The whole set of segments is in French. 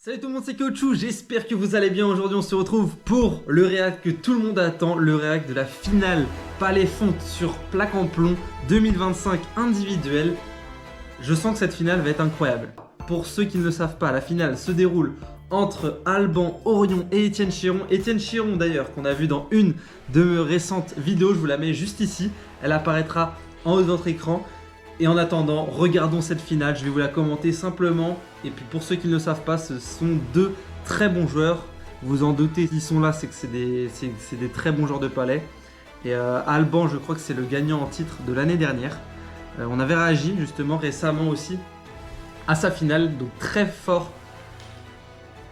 Salut tout le monde, c'est Caoutchouc, j'espère que vous allez bien. Aujourd'hui on se retrouve pour le réact que tout le monde attend, le réact de la finale Palais Fonte sur plaque en plomb 2025 individuel. Je sens que cette finale va être incroyable. Pour ceux qui ne le savent pas, la finale se déroule entre Alban Orion et Étienne Chiron. Étienne Chiron d'ailleurs, qu'on a vu dans une de mes récentes vidéos, je vous la mets juste ici. Elle apparaîtra en haut de votre écran. Et en attendant, regardons cette finale, je vais vous la commenter simplement. Et puis pour ceux qui ne le savent pas, ce sont deux très bons joueurs. Vous en doutez, s'ils sont là, c'est que c'est des très bons joueurs de palais. Et Alban, je crois que c'est le gagnant en titre de l'année dernière. On avait réagi justement récemment aussi à sa finale, donc très fort,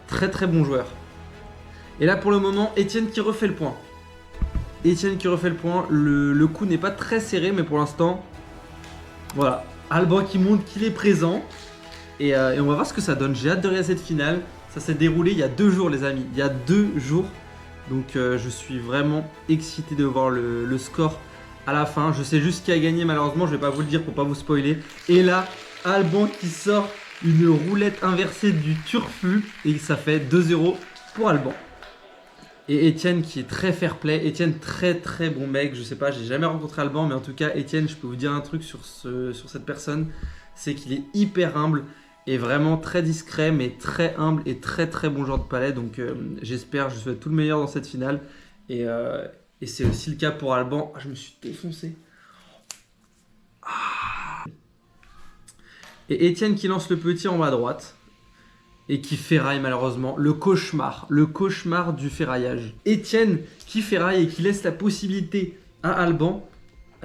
très bon joueur. Et là pour le moment, Étienne qui refait le point. Étienne qui refait le point, le coup n'est pas très serré, mais pour l'instant... Voilà, Alban qui montre qu'il est présent et on va voir ce que ça donne. J'ai hâte de regarder cette finale. Ça s'est déroulé il y a 2 jours les amis, il y a 2 jours. Donc je suis vraiment excité de voir le score à la fin. Je sais juste qui a gagné malheureusement, je vais pas vous le dire pour pas vous spoiler. Et là, Alban qui sort une roulette inversée du turfu et ça fait 2-0 pour Alban. Et Étienne qui est très fair play, Étienne très bon mec, je sais pas, j'ai jamais rencontré Alban, mais en tout cas Étienne, je peux vous dire un truc sur cette personne, c'est qu'il est hyper humble et vraiment très discret, mais très humble et très bon joueur de palais, donc j'espère, je souhaite tout le meilleur dans cette finale, et c'est aussi le cas pour Alban. Ah, je me suis défoncé. Ah. Et Étienne qui lance le petit en bas à droite. Et qui ferraille malheureusement, le cauchemar du ferraillage. Étienne qui ferraille et qui laisse la possibilité à Alban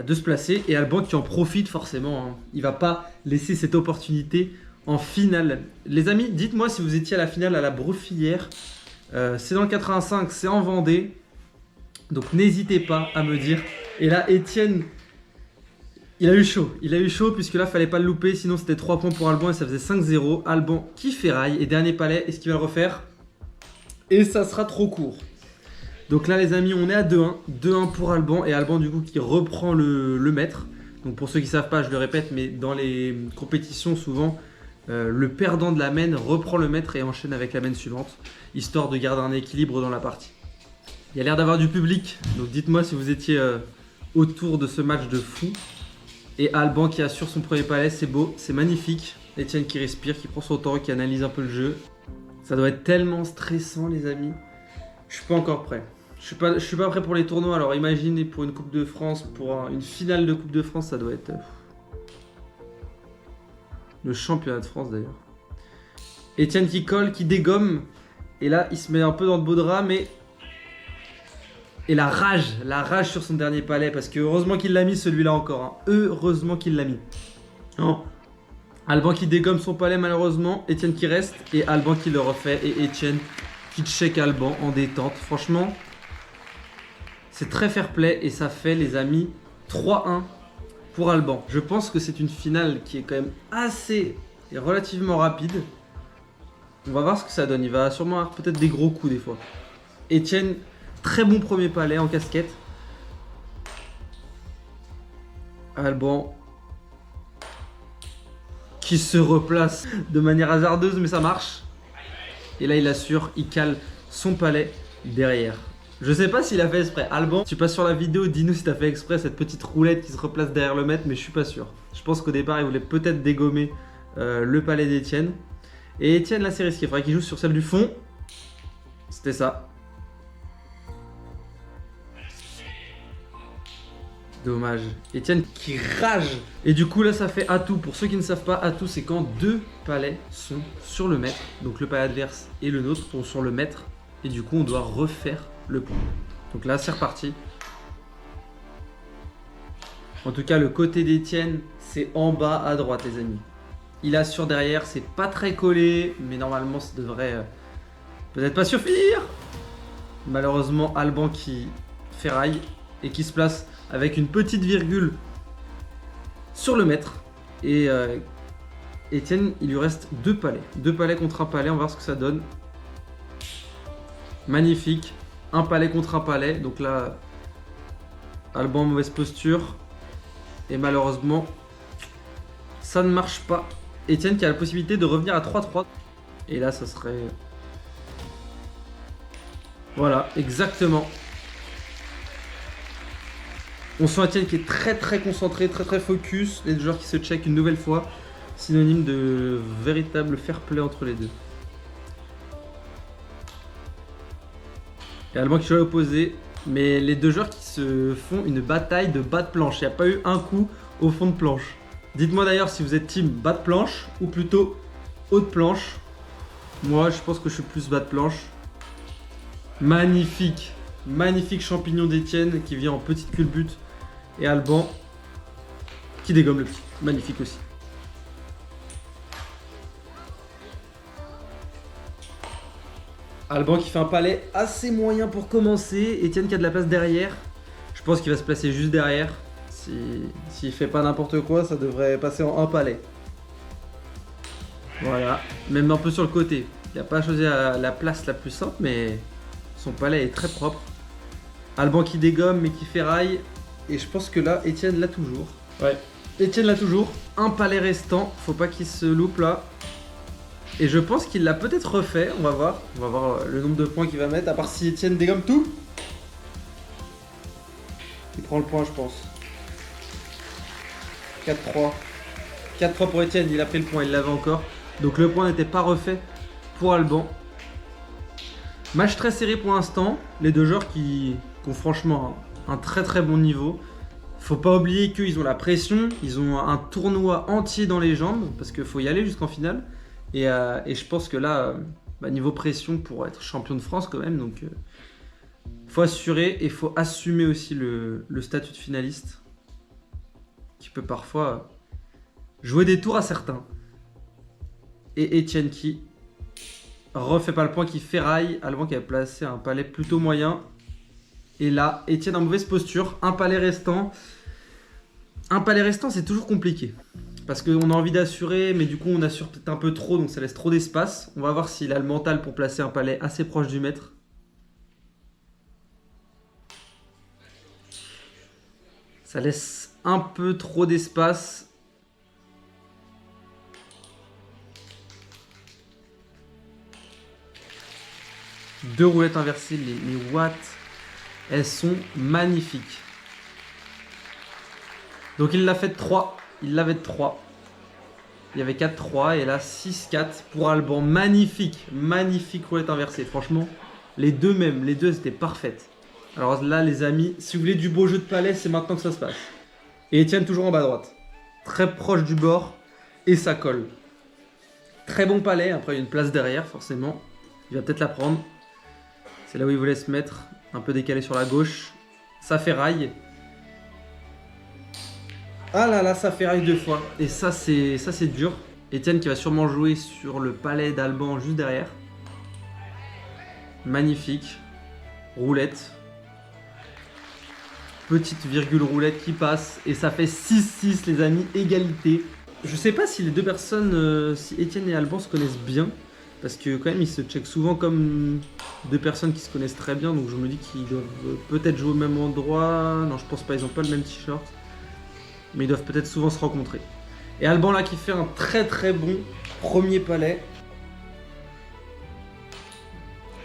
de se placer, et Alban qui en profite forcément, hein. Il va pas laisser cette opportunité en finale. Les amis, dites-moi si vous étiez à la finale à la Brefillière, c'est dans le 85, c'est en Vendée, donc n'hésitez pas à me dire. Et là Étienne... Il a eu chaud puisque là fallait pas le louper, sinon c'était 3 points pour Alban et ça faisait 5-0. Alban qui ferraille et dernier palais, est-ce qu'il va le refaire? Et ça sera trop court. Donc là les amis, on est à 2-1, 2-1 pour Alban, et Alban du coup qui reprend le maître. Donc pour ceux qui savent pas, je le répète, mais dans les compétitions souvent, le perdant de la main reprend le maître et enchaîne avec la main suivante, histoire de garder un équilibre dans la partie. Il y a l'air d'avoir du public, donc dites-moi si vous étiez autour de ce match de fou. Et Alban qui assure son premier palais, c'est beau, c'est magnifique. Étienne qui respire, qui prend son temps, qui analyse un peu le jeu. Ça doit être tellement stressant les amis. Je suis pas encore prêt. Je suis pas prêt pour les tournois, alors imaginez pour une Coupe de France, pour une finale de Coupe de France, ça doit être... le championnat de France d'ailleurs. Étienne qui colle, qui dégomme. Et là, il se met un peu dans le beau drap, mais... Et la rage sur son dernier palais, parce que heureusement qu'il l'a mis celui-là encore, hein. Heureusement qu'il l'a mis. Oh. Alban qui dégomme son palais malheureusement, Étienne qui reste, et Alban qui le refait, et Étienne qui check Alban en détente. Franchement, c'est très fair play, et ça fait les amis 3-1 pour Alban. Je pense que c'est une finale qui est quand même assez et relativement rapide. On va voir ce que ça donne, il va sûrement avoir peut-être des gros coups des fois. Étienne... Très bon premier palais en casquette. Alban qui se replace de manière hasardeuse, mais ça marche. Et là il assure, il cale son palais derrière. Je sais pas s'il a fait exprès. Alban, je suis pas sur la vidéo, dis-nous si t'as fait exprès cette petite roulette qui se replace derrière le maître, mais je suis pas sûr. Je pense qu'au départ il voulait peut-être dégommer le palais d'Étienne. Et Étienne là c'est risqué, il faudrait qu'il joue sur celle du fond. C'était ça. Dommage. Étienne qui rage. Et du coup là ça fait atout. Pour ceux qui ne savent pas, atout c'est quand 2 palais sont sur le maître. Donc le palais adverse et le nôtre sont sur le maître. Et du coup on doit refaire le point. Donc là c'est reparti. En tout cas le côté d'Étienne c'est en bas à droite les amis. Il assure derrière, c'est pas très collé. Mais normalement ça devrait peut-être pas suffire. Malheureusement Alban qui ferraille et qui se place avec une petite virgule sur le maître. Et Étienne, il lui reste 2 palais. 2 palais contre un palais, on va voir ce que ça donne. Magnifique. Un palais contre un palais. Donc là, Alban en mauvaise posture. Et malheureusement, ça ne marche pas. Étienne qui a la possibilité de revenir à 3-3. Et là, ça serait... Voilà, exactement. On sent Etienne qui est très concentré, très focus. Les deux joueurs qui se check une nouvelle fois. Synonyme de véritable fair play entre les deux. Et Alban qui joue à l'opposé. Mais les deux joueurs qui se font une bataille de bas de planche. Il n'y a pas eu un coup au fond de planche. Dites-moi d'ailleurs si vous êtes team bas de planche ou plutôt haut de planche. Moi, je pense que je suis plus bas de planche. Magnifique. Magnifique champignon d'Etienne qui vient en petite culbute. Et Alban qui dégomme le petit. Magnifique aussi. Alban qui fait un palais assez moyen pour commencer. Etienne qui a de la place derrière. Je pense qu'il va se placer juste derrière. S'il fait pas n'importe quoi, ça devrait passer en un palais. Voilà. Même un peu sur le côté. Il n'a pas choisi la place la plus simple, mais son palais est très propre. Alban qui dégomme mais qui ferraille. Et je pense que là, Etienne l'a toujours. Ouais. Etienne l'a toujours. Un palais restant. Faut pas qu'il se loupe là. Et je pense qu'il l'a peut-être refait. On va voir. On va voir le nombre de points qu'il va mettre. À part si Etienne dégomme tout. Il prend le point, je pense. 4-3. 4-3 pour Etienne. Il a pris le point. Il l'avait encore. Donc le point n'était pas refait pour Alban. Match très serré pour l'instant. Les deux joueurs qui ont franchement un très bon niveau. Faut pas oublier qu'ils ont la pression. Ils ont un tournoi entier dans les jambes. Parce qu'il faut y aller jusqu'en finale. Et je pense que là, niveau pression pour être champion de France quand même. Donc faut assurer et faut assumer aussi le statut de finaliste. Qui peut parfois jouer des tours à certains. Et Etienne qui refait pas le point, qui ferraille. Alban qui a placé un palais plutôt moyen. Et là, Etienne en mauvaise posture. Un palais restant. Un palais restant, c'est toujours compliqué. Parce qu'on a envie d'assurer, mais du coup, on assure peut-être un peu trop, donc ça laisse trop d'espace. On va voir s'il a le mental pour placer un palais assez proche du maître. Ça laisse un peu trop d'espace. Deux roulettes inversées, les watts, elles sont magnifiques. Donc il l'a fait de 3. Il l'avait de 3. Il y avait 4-3 et là 6-4 pour Alban. Magnifique, magnifique roulette inversée. Franchement, les deux étaient parfaites. Alors là les amis, si vous voulez du beau jeu de palais, c'est maintenant que ça se passe. Et Etienne toujours en bas à droite. Très proche du bord et ça colle. Très bon palais, après il y a une place derrière forcément. Il va peut-être la prendre. C'est là où il voulait se mettre, un peu décalé sur la gauche. Ça ferraille. Ah là là, ça ferraille deux fois. Et ça c'est dur. Etienne qui va sûrement jouer sur le palais d'Alban juste derrière. Magnifique. Roulette. Petite virgule roulette qui passe. Et ça fait 6-6 les amis, égalité. Je sais pas si les deux personnes, si Etienne et Alban se connaissent bien. Parce que quand même ils se checkent souvent comme deux personnes qui se connaissent très bien. Donc je me dis qu'ils doivent peut-être jouer au même endroit. Non, je pense pas, ils ont pas le même t-shirt. Mais ils doivent peut-être souvent se rencontrer. Et Alban là qui fait un très bon premier palais.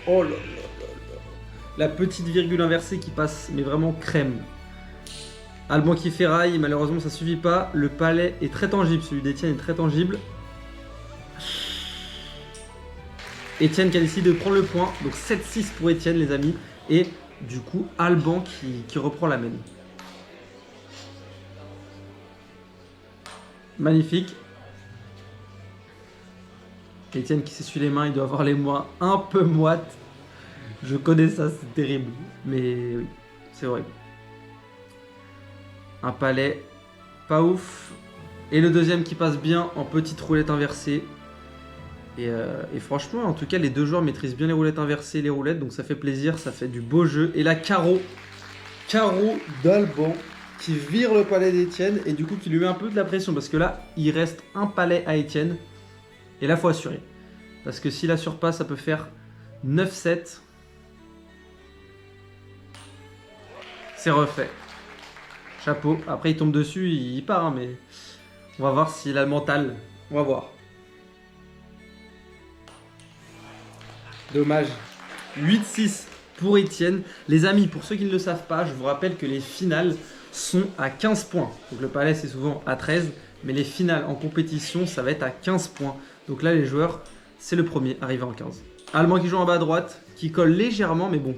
Oh là là là là. La petite virgule inversée qui passe, mais vraiment crème. Alban qui ferraille, malheureusement ça suffit pas. Le palais est très tangible, celui d'Etienne est très tangible. Etienne qui a décidé de prendre le point. Donc 7-6 pour Etienne les amis. Et du coup Alban qui reprend la main. Magnifique. Etienne qui s'essuie les mains, il doit avoir les mains un peu moites. Je connais ça, c'est terrible. Mais oui, c'est vrai. Un palais pas ouf. Et le deuxième qui passe bien en petite roulette inversée. Et franchement, en tout cas, les deux joueurs maîtrisent bien les roulettes inversées et les roulettes. Donc ça fait plaisir, ça fait du beau jeu. Et là, carreau d'Alban qui vire le palais d'Etienne et du coup qui lui met un peu de la pression. Parce que là, il reste un palais à Etienne. Et là, il faut assurer. Parce que si la surpasse, ça peut faire 9-7. C'est refait. Chapeau. Après, il tombe dessus, il part. Hein, mais on va voir s'il a le mental. On va voir. Dommage. 8-6 pour Etienne. Les amis, pour ceux qui ne le savent pas, je vous rappelle que les finales sont à 15 points. Donc le palais, c'est souvent à 13. Mais les finales en compétition, ça va être à 15 points. Donc là, les joueurs, c'est le premier arrivé en 15. Allemand qui joue en bas à droite, qui colle légèrement, mais bon,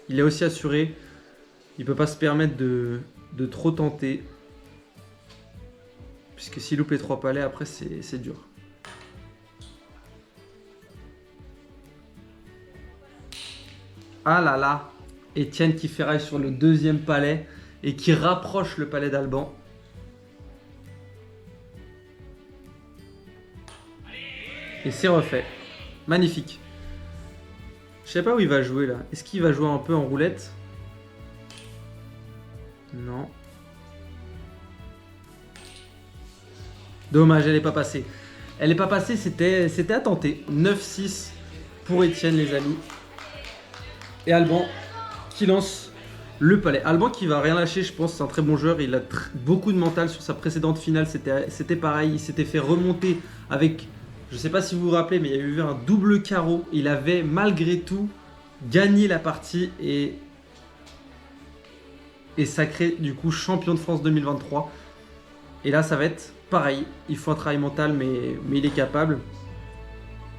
il est aussi assuré. Il ne peut pas se permettre de trop tenter. Puisque s'il loupe les 3 palais, après, c'est dur. Ah là là, Etienne qui ferraille sur le deuxième palais et qui rapproche le palais d'Alban. Et c'est refait. Magnifique. Je sais pas où il va jouer là. Est-ce qu'il va jouer un peu en roulette? Non. Dommage, elle n'est pas passée. Elle n'est pas passée, c'était à tenter. 9-6 pour Etienne, les amis. Et Alban qui lance le palais. Alban qui va rien lâcher, je pense. C'est un très bon joueur. Il a beaucoup de mental sur sa précédente finale. C'était pareil. Il s'était fait remonter avec... Je ne sais pas si vous vous rappelez, mais il y a eu un double carreau. Il avait malgré tout gagné la partie et sacré du coup champion de France 2023. Et là, ça va être pareil. Il faut un travail mental, mais il est capable.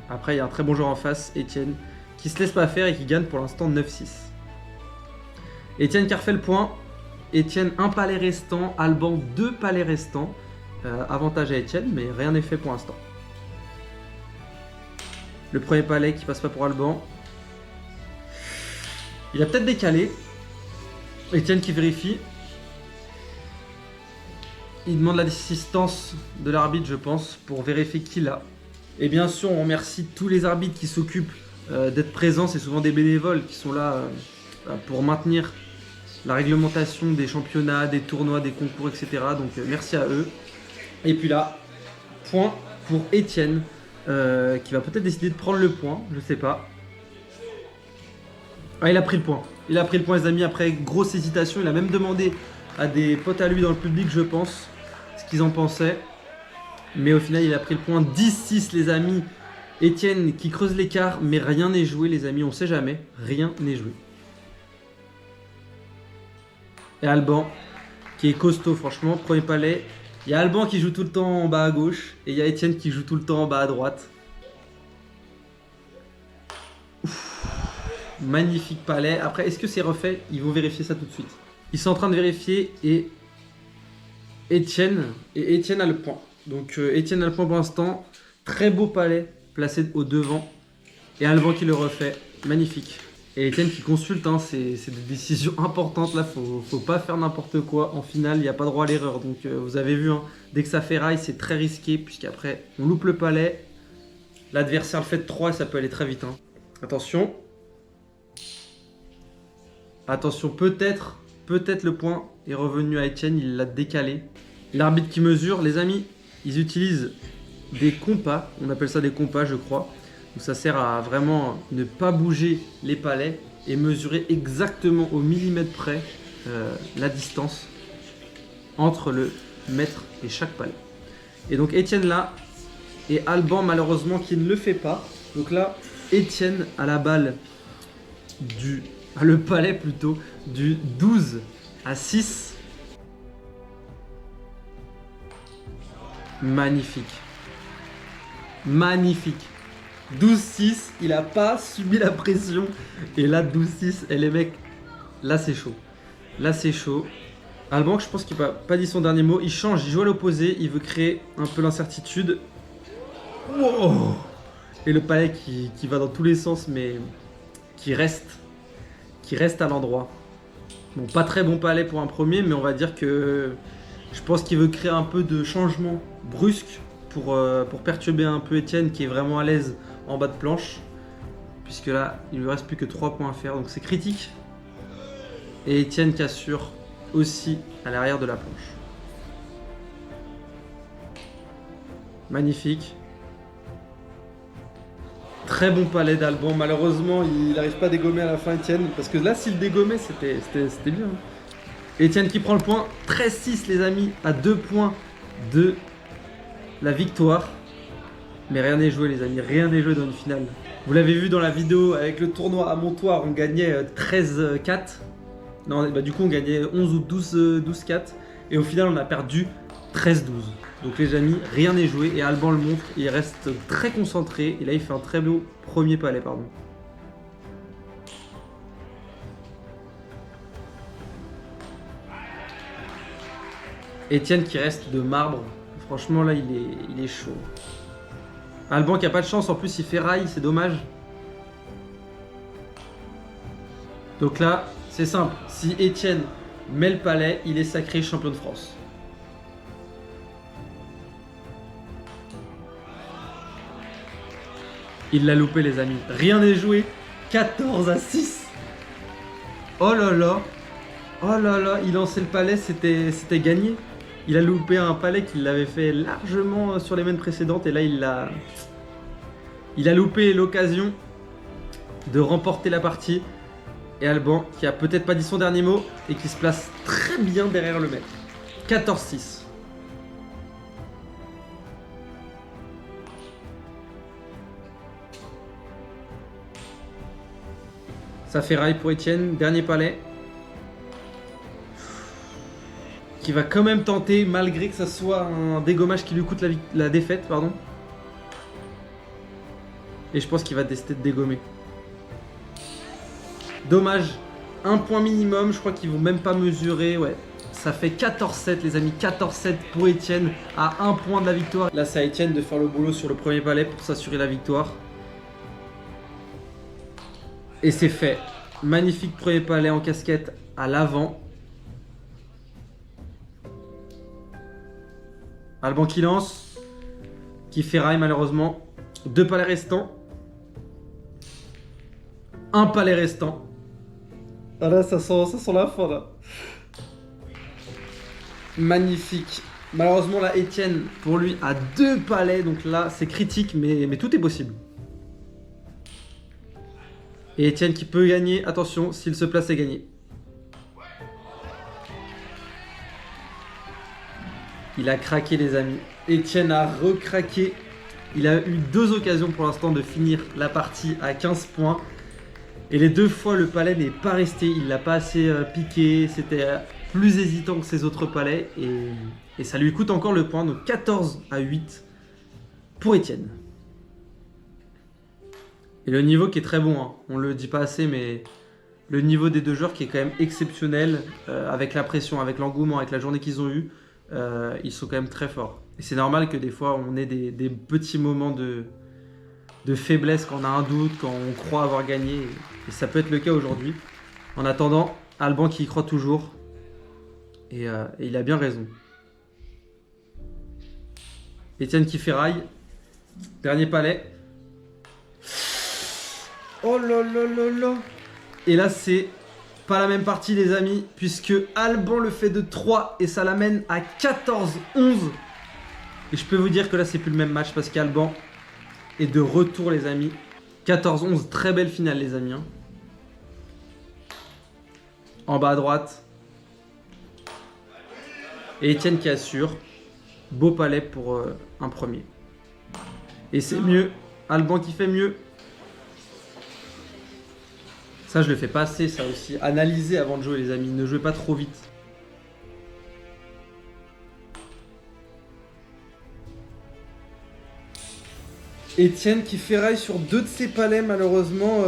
Après, il y a un très bon joueur en face, Etienne, qui se laisse pas faire et qui gagne pour l'instant 9-6. Etienne qui a refait le point. Etienne, un palais restant. Alban, 2 palais restants. Avantage à Etienne, mais rien n'est fait pour l'instant. Le premier palais qui passe pas pour Alban. Il a peut-être décalé. Etienne qui vérifie. Il demande l'assistance de l'arbitre, je pense, pour vérifier qui l'a. Et bien sûr, on remercie tous les arbitres qui s'occupent d'être présents. C'est souvent des bénévoles qui sont là pour maintenir la réglementation des championnats, des tournois, des concours, etc. Donc merci à eux. Et puis là, point pour Etienne. Qui va peut-être décider de prendre le point, je sais pas. Ah, il a pris le point. Il a pris le point, les amis, après grosse hésitation. Il a même demandé à des potes à lui dans le public, je pense, ce qu'ils en pensaient. Mais au final, il a pris le point. 10-6, les amis. Etienne qui creuse l'écart, mais rien n'est joué, les amis. On sait jamais. Rien n'est joué. Et Alban, qui est costaud, franchement. Premier palais. Il y a Alban qui joue tout le temps en bas à gauche et il y a Etienne qui joue tout le temps en bas à droite. Ouf. Magnifique palais. Après, est-ce que c'est refait? Ils vont vérifier ça tout de suite. Ils sont en train de vérifier et Etienne a le point. Donc Etienne a le point pour l'instant. Très beau palais placé au devant. Et Alban qui le refait. Magnifique. Et Etienne qui consulte, hein, c'est des décisions importantes là, faut pas faire n'importe quoi. En finale, il n'y a pas droit à l'erreur. Donc vous avez vu, hein, dès que ça fait rail, c'est très risqué, puisqu'après on loupe le palais. L'adversaire le fait de 3 et ça peut aller très vite. Hein. Attention. Attention, peut-être le point est revenu à Etienne, il l'a décalé. L'arbitre qui mesure, les amis, ils utilisent des compas, on appelle ça des compas je crois. Donc ça sert à vraiment ne pas bouger les palets et mesurer exactement au millimètre près la distance entre le mètre et chaque palais. Et donc Etienne là, et Alban malheureusement qui ne le fait pas. Donc là, Etienne a la balle le palais plutôt, du 12-6. Magnifique. Magnifique. 12-6, il a pas subi la pression. Et là, 12-6, et les mecs, là c'est chaud. Là c'est chaud. Alban, je pense qu'il n'a pas dit son dernier mot. Il change, il joue à l'opposé. Il veut créer un peu l'incertitude. Wow. Et le palais qui va dans tous les sens, mais qui reste à l'endroit. Bon, pas très bon palais pour un premier, mais on va dire que je pense qu'il veut créer un peu de changement brusque pour perturber un peu Etienne qui est vraiment à l'aise en bas de planche. Puisque là, il lui reste plus que 3 points à faire, donc c'est critique. Et Etienne qui assure aussi à l'arrière de la planche. Magnifique. Très bon palais d'Alban. Malheureusement, il n'arrive pas à dégommer à la fin Etienne. Parce que là, s'il dégommait, c'était bien. Etienne qui prend le point. 13-6 les amis, à 2 points de la victoire. Mais rien n'est joué les amis, rien n'est joué dans une finale. Vous l'avez vu dans la vidéo avec le tournoi à Montoire, on gagnait 13-4. Non, bah, du coup on gagnait 11 ou 12-4. Et au final on a perdu 13-12. Donc les amis, rien n'est joué et Alban le montre, il reste très concentré. Et là il fait un très beau premier palais, pardon. Etienne qui reste de marbre. Franchement là il est chaud. Alban qui a pas de chance, en plus il fait rail, c'est dommage. Donc là, c'est simple. Si Etienne met le palais, il est sacré champion de France. Il l'a loupé les amis. Rien n'est joué. 14-6. Oh là là. Oh là là, il lançait le palais, c'était gagné. Il a loupé un palais qu'il avait fait largement sur les mains précédentes. Et là, il a loupé l'occasion de remporter la partie. Et Alban, qui a peut-être pas dit son dernier mot, et qui se place très bien derrière le maître. 14-6. Ça fait rail pour Etienne. Dernier palais. Qui va quand même tenter, malgré que ça soit un dégommage qui lui coûte la défaite, pardon. Et je pense qu'il va décider de dégommer. Dommage, un point minimum, je crois qu'ils vont même pas mesurer, ouais. Ça fait 14-7 les amis, 14-7 pour Etienne à 1 point de la victoire. Là c'est à Etienne de faire le boulot sur le premier palais pour s'assurer la victoire. Et c'est fait. Magnifique premier palais en casquette à l'avant. Alban qui lance, qui fait rail malheureusement. 2 palais restants. 1 palais restant. Ah là, ça sent la fin là. Magnifique. Malheureusement là, Etienne, pour lui, a 2 palais. Donc là, c'est critique, mais tout est possible. Et Etienne qui peut gagner. Attention, s'il se place, c'est gagné. Il a craqué les amis. Etienne a recraqué. Il a eu 2 occasions pour l'instant de finir la partie à 15 points. Et les 2 fois, le palais n'est pas resté. Il l'a pas assez piqué. C'était plus hésitant que ses autres palais. Et ça lui coûte encore le point. Donc 14-8 pour Etienne. Et le niveau qui est très bon. Hein. On ne le dit pas assez, mais le niveau des 2 joueurs qui est quand même exceptionnel. Avec la pression, avec l'engouement, avec la journée qu'ils ont eue. Ils sont quand même très forts. Et c'est normal que des fois, on ait des petits moments de faiblesse quand on a un doute, quand on croit avoir gagné. Et ça peut être le cas aujourd'hui. En attendant, Alban qui y croit toujours. Et il a bien raison. Etienne qui fait rail. Dernier palais. Oh là là là là. Et là, c'est pas la même partie les amis. Puisque Alban le fait de 3 et ça l'amène à 14-11. Et je peux vous dire que là, c'est plus le même match parce qu'Alban est de retour les amis. 14-11, très belle finale les amis. Hein. En bas à droite. Et Etienne qui assure. Beau palais pour un premier. Et c'est mieux. Alban qui fait mieux. Ça, je le fais pas assez, ça aussi. Analysez avant de jouer les amis. Ne jouez pas trop vite. Etienne qui ferraille sur 2 de ses palais, malheureusement.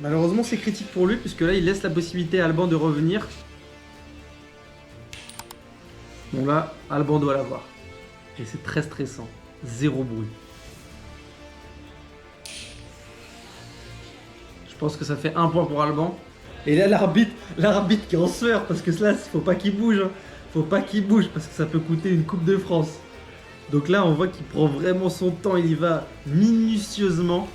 Malheureusement, c'est critique pour lui, puisque là, il laisse la possibilité à Alban de revenir. Bon, là, Alban doit l'avoir. Et c'est très stressant. 0 bruit. Je pense que ça fait 1 point pour Alban. Et là, l'arbitre qui est en sueur, parce que là, faut pas qu'il bouge. Hein. Faut pas qu'il bouge, parce que ça peut coûter une Coupe de France. Donc là, on voit qu'il prend vraiment son temps, il y va minutieusement.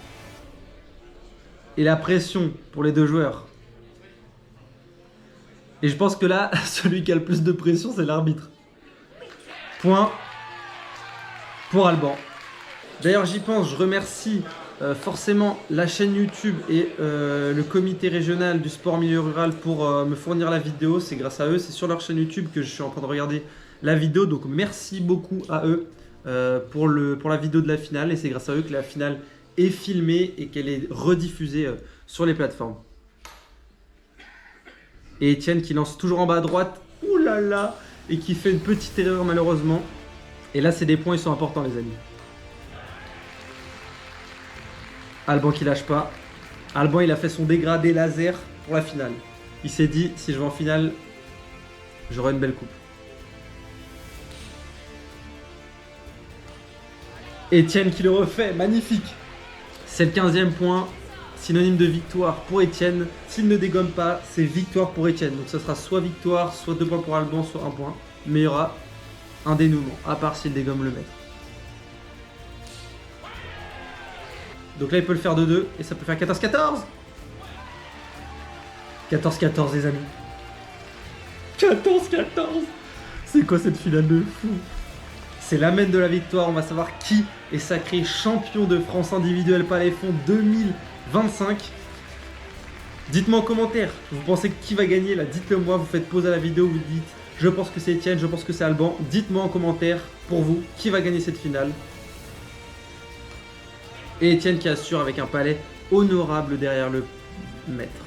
Et la pression pour les 2 joueurs. Et je pense que là, celui qui a le plus de pression, c'est l'arbitre. Point pour Alban. D'ailleurs, j'y pense, je remercie forcément la chaîne YouTube et le comité régional du sport milieu rural pour me fournir la vidéo. C'est grâce à eux, c'est sur leur chaîne YouTube que je suis en train de regarder la vidéo. Donc merci beaucoup à eux pour la vidéo de la finale. Et c'est grâce à eux que la finale est filmée et qu'elle est rediffusée sur les plateformes. Et Etienne qui lance toujours en bas à droite. Ouh là là. Et qui fait une petite erreur malheureusement. Et là, c'est des points, ils sont importants, les amis. Alban qui lâche pas. Alban, il a fait son dégradé laser pour la finale. Il s'est dit, si je vais en finale, j'aurai une belle coupe. Etienne qui le refait, magnifique. C'est le 15e point, synonyme de victoire pour Etienne. S'il ne dégomme pas, c'est victoire pour Etienne. Donc ça sera soit victoire, soit 2 points pour Alban, soit 1 point. Mais il y aura un dénouement, à part s'il dégomme le maître. Donc là, il peut le faire de 2, et ça peut faire 14-14. 14-14, les amis. 14-14. C'est quoi cette finale de fou? C'est l'amène de la victoire, on va savoir qui est sacré champion de France individuel Paléfond 2025. Dites-moi en commentaire, vous pensez qui va gagner là? Dites-le moi, vous faites pause à la vidéo, vous dites je pense que c'est Etienne, je pense que c'est Alban. Dites-moi en commentaire pour vous qui va gagner cette finale. Et Etienne qui assure avec un palais honorable derrière le maître.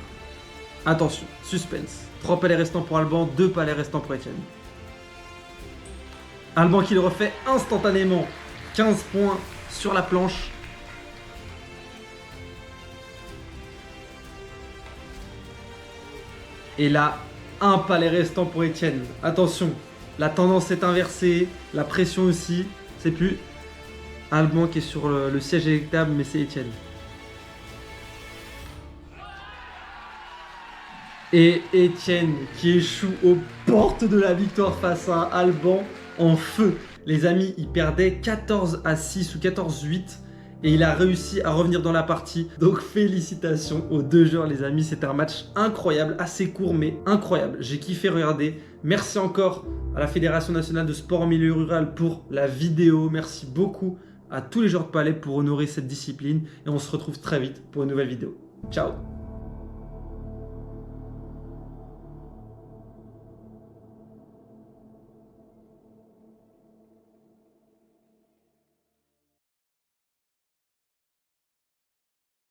Attention, suspense. 3 palais restants pour Alban, 2 palais restants pour Etienne. Alban qui le refait instantanément. 15 points sur la planche. Et là, un palais restant pour Etienne. Attention, la tendance est inversée. La pression aussi. C'est plus Alban qui est sur le siège électable, mais c'est Etienne. Et Etienne qui échoue aux portes de la victoire face à Alban en feu. Les amis, il perdait 14-6 ou 14-8 et il a réussi à revenir dans la partie. Donc félicitations aux 2 joueurs, les amis. C'était un match incroyable, assez court mais incroyable. J'ai kiffé regarder. Merci encore à la Fédération nationale de sport en milieu rural pour la vidéo. Merci beaucoup à tous les joueurs de palais pour honorer cette discipline. Et on se retrouve très vite pour une nouvelle vidéo. Ciao!